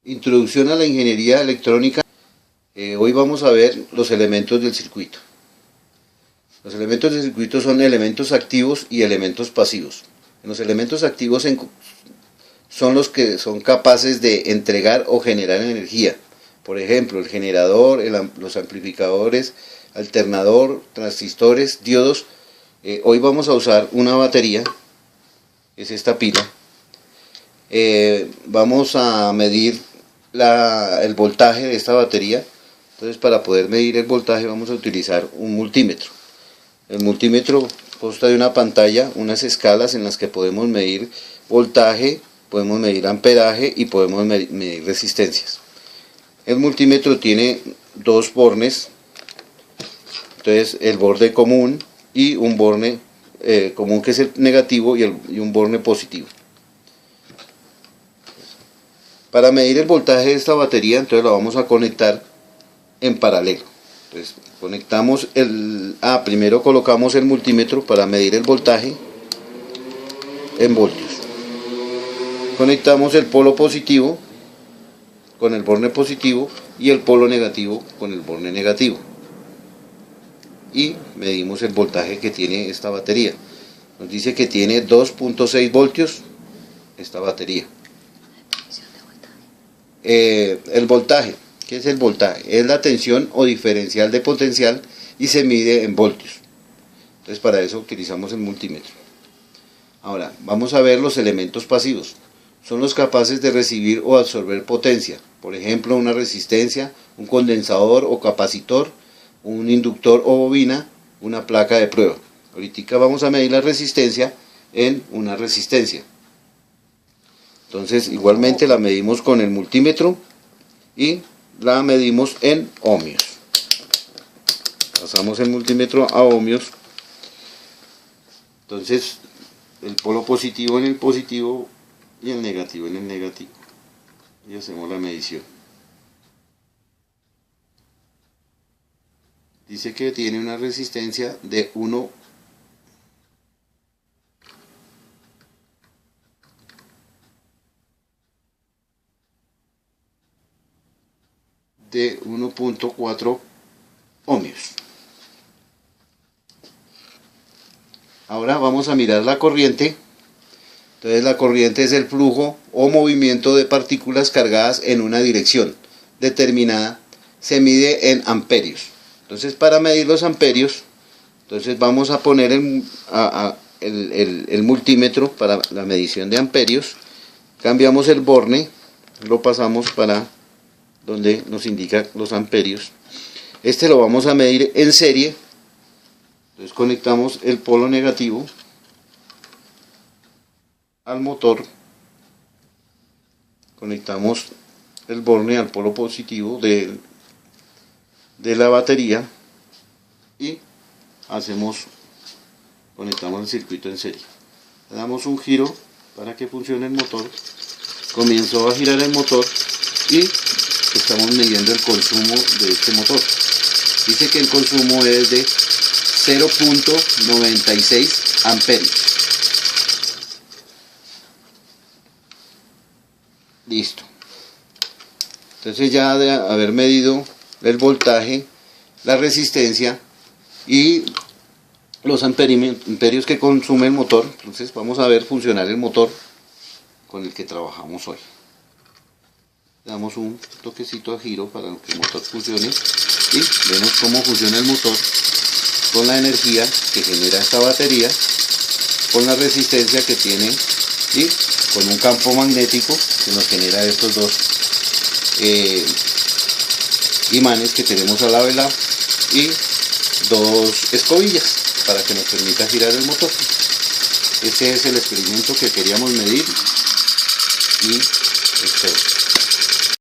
Introducción a la ingeniería electrónica. Hoy vamos a ver los elementos del circuito. Los elementos del circuito son elementos activos y elementos pasivos. Los elementos activos son los que son capaces de entregar o generar energía. Por ejemplo, el generador, los amplificadores, alternador, transistores, diodos. Hoy vamos a usar una batería, es esta pila. Vamos a medir el voltaje de esta batería. Entonces, para poder medir el voltaje vamos a utilizar un multímetro. El multímetro consta de una pantalla, unas escalas en las que podemos medir voltaje, podemos medir amperaje y podemos medir resistencias. El multímetro tiene dos bornes, entonces el borde común y un borne común que es el negativo y un borne positivo. Para medir el voltaje de esta batería, entonces la vamos a conectar en paralelo. Entonces conectamos primero colocamos el multímetro para medir el voltaje en voltios. Conectamos el polo positivo con el borne positivo y el polo negativo con el borne negativo. Y medimos el voltaje que tiene esta batería. Nos dice que tiene 2.6 voltios esta batería. El voltaje, ¿qué es el voltaje? Es la tensión o diferencial de potencial y se mide en voltios. Entonces para eso utilizamos el multímetro. Ahora vamos a ver los elementos pasivos. Son los capaces de recibir o absorber potencia. Por ejemplo, una resistencia, un condensador o capacitor, un inductor o bobina, una placa de prueba. Ahorita vamos a medir la resistencia en una resistencia. Entonces igualmente la medimos con el multímetro y la medimos en ohmios. Pasamos el multímetro a ohmios. Entonces el polo positivo en el positivo y el negativo en el negativo. Y hacemos la medición. Dice que tiene una resistencia de 1.4 ohmios. Ahora vamos a mirar la corriente. Entonces la corriente es el flujo o movimiento de partículas cargadas en una dirección determinada. Se mide en amperios. Entonces para medir los amperios, entonces vamos a poner el multímetro para la medición de amperios. Cambiamos el borne, lo pasamos para donde nos indica los amperios. Este lo vamos a medir en serie. Entonces conectamos el polo negativo al motor, conectamos el borne al polo positivo de la batería y conectamos el circuito en serie. Le damos un giro para que funcione el motor. Comenzó a girar el motor y estamos midiendo el consumo de este motor. Dice que el consumo es de 0.96 amperios. Listo. Entonces ya de haber medido el voltaje, la resistencia y los amperios que consume el motor, entonces vamos a ver funcionar el motor con el que trabajamos hoy. Le damos un toquecito a giro para que el motor funcione y vemos cómo funciona el motor con la energía que genera esta batería, con la resistencia que tiene y con un campo magnético que nos genera estos dos imanes que tenemos a la vela y dos escobillas para que nos permita girar el motor. Este es el experimento que queríamos medir y espero.